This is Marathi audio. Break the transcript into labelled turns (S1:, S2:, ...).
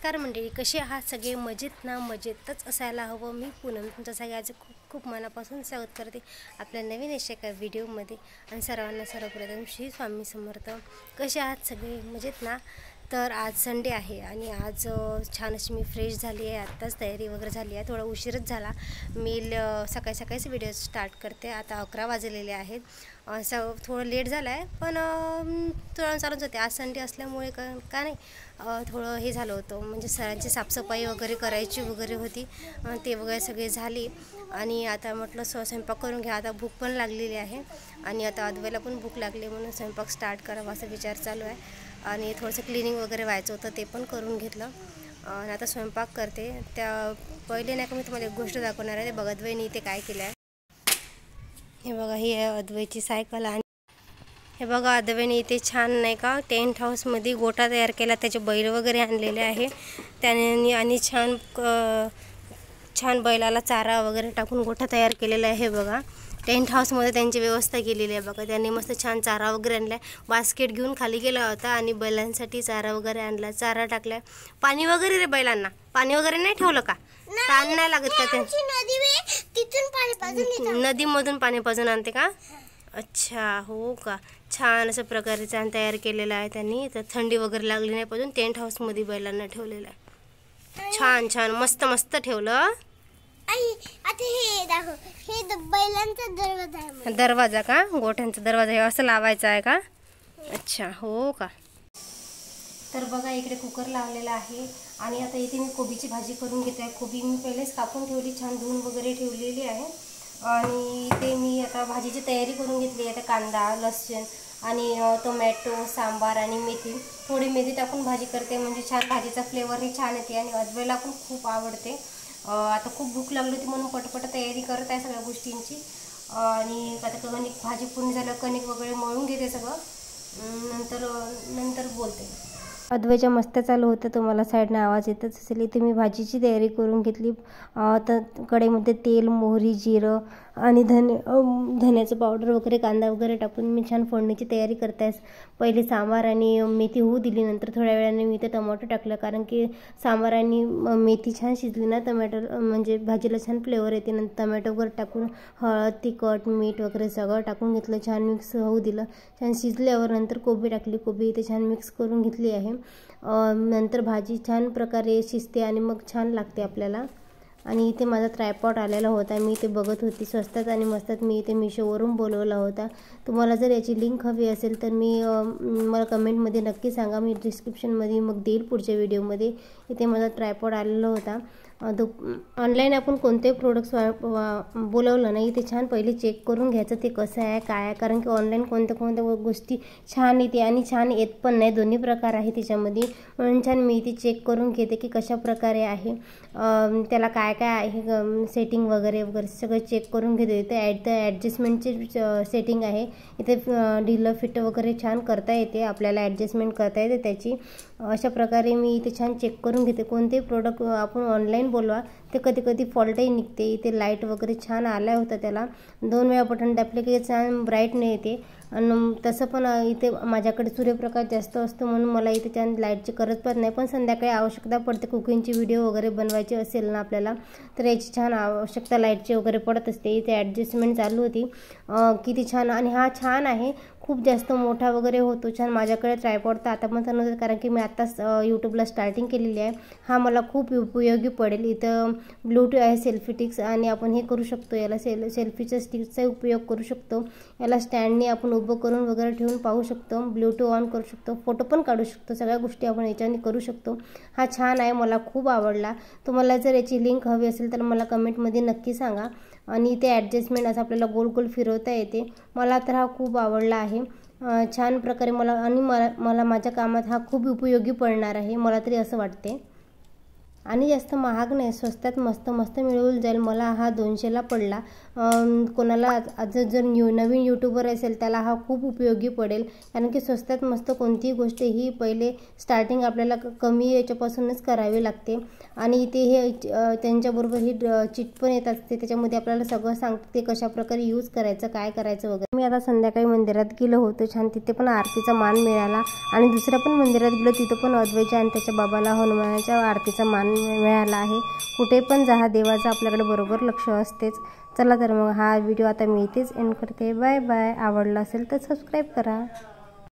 S1: नमस्कार मंडळी, कसे आहात सगळे? मजेत ना? मजेतच असायला हवं. मी पूनम तुमचं सगळ्याचं खूप खूप मनापासून स्वागत करते आपल्या नवीन अशा एका व्हिडिओमध्ये. आणि सर्वांना सर्वप्रथम श्री स्वामी समर्थ. कसे आहात सगळे? मजेत ना? तर आज संडे आहे आणि आज छान अशी मी फ्रेश झाली आहे. आत्ताच तयारी वगैरे झाली आहे. थोडा उशीरच झाला. मी सकाळी सकाळीच व्हिडिओ स्टार्ट करते. आता 11 वाजलेले आहेत. थोडं लेट झालं आहे, पण थोडं चालूच होते. आज संडे असल्यामुळे का नाही थोडं हे झालं होतं, म्हणजे सरांची साफसफाई वगैरे करायची वगैरे होती. ते वगैरे सगळे झाली आणि आता म्हटलं स्वयंपाक करून घ्या. आता भूक पण लागलेली आहे आणि आता अद्वैला पण भूक लागली, म्हणून स्वयंपाक स्टार्ट करावा असा विचार चालू आहे. आणि थोडंसं क्लिनिंग वगैरे व्हायचं होतं, ते पण करून घेतलं आणि आता स्वयंपाक करते. त्या पहिले नाही का मी तुम्हाला एक गोष्ट दाखवणार आहे. ते बघा अद्वैने इथे काय केलं आहे. हे बघा, ही आहे अद्वैची सायकल. आणि हे बघा अद्वैने इथे छान नाही का टेंट हाऊसमध्ये गोठा तयार केला. त्याचे बैल वगैरे आणलेले आहे त्याने आणि छान बैलाला चारा वगैरे टाकून गोठा तयार केलेला आहे. हे बघा टेंट हाऊसमध्ये त्यांची व्यवस्था केलेली आहे. बघा त्यांनी मस्त छान चारा वगैरे आणला. बास्केट घेऊन खाली गेला होता आणि बैलांसाठी चारा वगैरे आणला, चारा टाकला. पाणी वगैरे रे बैलांना पाणी वगैरे नाही ठेवलं का? ताण नाही लागत का? ते नदीमधून पाणी पाजून आणते का? अच्छा, हो का? छान अशा प्रकारे छान तयार केलेला आहे त्यांनी. तर थंडी वगैरे लागली नाही पाहिजे. टेंट हाऊसमध्ये बैलांना ठेवलेलं आहे. छान छान मस्त मस्त ठेवलं.
S2: बैलांचा दरवाजा आहे.
S1: दरवाजा का? गोठ्यांचा दरवाजा आहे असं लावायचा आहे का? अच्छा, हो का? तर बघा इकडे कुकर लावलेला आहे आणि आता इथे मी कोबीची भाजी करून घेते आहे. कोबी मी पहिलेच कापून ठेवली, छान धुवून वगैरे ठेवलेली आहे. आणि ते मी आता भाजीची तयारी करून घेतली आहे. कांदा, लसूण आणि टोमॅटो, सांबार आणि मेथी, थोडी मेथी टाकून भाजी करते, म्हणजे छान भाजीचा फ्लेवरही छान येते आणि अद्वैला पण खूप आवडते. आता खूप भूक लागली होती म्हणून पटपट तयारी करत आहे सगळ्या गोष्टींची. आणि आता कणिक भाजी पूर्ण झालं, कणिक वगैरे मळून घेते सगळं, नंतर बोलते. अद्वैच्या मस्त चालू होतं, तुम्हाला साईडनं आवाज येतच असेल. इथे मी भाजीची तयारी करून घेतली. तर कढईमध्ये तेल, मोहरी, जिरं आणि धन्याचं पावडर वगैरे, कांदा वगैरे टाकून मी छान फोडणीची तयारी करत आहे. पहिले सांबार आणि मेथी होऊ दिली, नंतर थोड्या वेळाने मी इथे टोमॅटो टाकलं, कारण की सांबार आणि मेथी छान शिजली ना, टोमॅटो म्हणजे भाजीला छान फ्लेवर येते. नंतर टोमॅटो वगैरे टाकून हळद, तिखट, मीठ वगैरे सगळं टाकून घेतलं, छान मिक्स होऊ दिलं. छान शिजल्यावर नंतर कोबी टाकली, कोबी इथे छान मिक्स करून घेतली आहे. नंतर भाजी छान प्रकारे शिजते आणि मग छान लागते आपल्याला. आणि इथे माझा ट्रायपॉड आलेला होता, मी इथे बघत होती स्वस्तात आणि मस्तात. मी इथे मिशोवरून बोलवला होता. तुम्हाला जर याची लिंक हवी असेल तर मला कमेंटमध्ये नक्की सांगा, मी डिस्क्रिप्शनमध्ये मग देईल पुढच्या व्हिडिओमध्ये. इथे माझा ट्रायपॉड आलेला होता. ऑनलाईन आपण कोणते प्रोडक्ट्स बोलवलं नाही ते छान पहिले चेक करून घ्यायचं ते कसं आहे काय आहे, कारण की ऑनलाईन कोणत्या गोष्टी छान येते आणि छान येत पण नाही, दोन्ही प्रकार आहे त्याच्यामध्ये. म्हणून छान मी इथे चेक करून घेते की कशा प्रकारे आहे, त्याला काय काय आहे सेटिंग वगैरे सगळं चेक करून घेते. इथे ॲडजस्टमेंटची सेटिंग आहे. इथे ढिलं फिट वगैरे छान करता येते, आपल्याला ॲडजस्टमेंट करता येते त्याची. अशा प्रकारे मी इथे छान चेक करून घेते. कोणतेही प्रोडक्ट आपण ऑनलाईन बोलवा ते कधी कधी फॉल्टही निघते. इथे लाईट वगैरे छान आला होता, त्याला 2 वेळा बटन दाबले की छान ब्राईट नाही येते. आणि तसं पण इथे माझ्याकडे सूर्यप्रकाश जास्त असतो म्हणून मला इथे छान लाईटची गरज पडत नाही, पण संध्याकाळी आवश्यकता पडते. कुकिंगची व्हिडिओ वगैरे बनवायची असेल ना आपल्याला तर याची छान आवश्यकता लाईटची वगैरे पडत असते. इथे ॲडजस्टमेंट चालू होती. किती छान, आणि हा छान आहे, खूप जास्त मोठा वगैरे होतो छान. माझ्याकडे ट्रायपॉड तर आता पण चालू, कारण की मी आत्ताच यूट्यूबला स्टार्टिंग केलेली आहे. हा मला खूप उपयोगी पडेल. इथं ब्लूटूथ आहे, सेल्फी टिक्स, आणि आपण हे करू शकतो, याला सेल्फीच्या स्टिक्सचा उपयोग करू शकतो. याला स्टँडने आपण उभं करून वगैरे ठेवून पाहू शकतो, ब्लूटूथ ऑन करू शकतो, फोटो पण काढू शकतो, सगळ्या गोष्टी आपण याच्याने करू शकतो. हा छान आहे, मला खूप आवडला. तुम्हाला जर याची लिंक हवी असेल तर मला कमेंटमध्ये नक्की सांगा. आणि इथे ॲडजस्टमेंट असं आपल्याला गोल गोल फिरवता येते. मला तर हा खूप आवडला आहे छान प्रकारे. मला माझ्या कामात हा खूप उपयोगी पडणार आहे, मला तरी असं वाटते. आणि जास्त महाग नाही, स्वस्तात मस्त मस्त मिळून जाईल. मला हा 200ला पडला. कोणाला आज जर नवीन यूट्यूबर असेल त्याला हा खूप उपयोगी पडेल, कारण की स्वस्तात मस्त कोणतीही गोष्ट ही पहिले स्टार्टिंग आपल्याला कमी याच्यापासूनच करावी लागते. आणि इथे हे त्यांच्याबरोबर ही चिट पण येत असते, त्याच्यामध्ये आपल्याला सगळं सांगते ते कशाप्रकारे यूज करायचं, काय करायचं वगैरे. मी आता संध्याकाळी मंदिरात गेलो होतो छान, तिथे पण आरतीचा मान मिळाला. आणि दुसऱ्या पण मंदिरात गेलो, तिथं पण अद्वैतच्या आणि त्याच्या बाबाला हनुमानाच्या आरतीचा मान मिळाला आहे. कुठे पण जा, देवाचं आपल्याकडे बरोबर लक्ष असतेच. चला तर मग हा व्हिडिओ आता मी इथेच एंड करते. Bye bye. आवडला असेल तर सबस्क्राईब करा.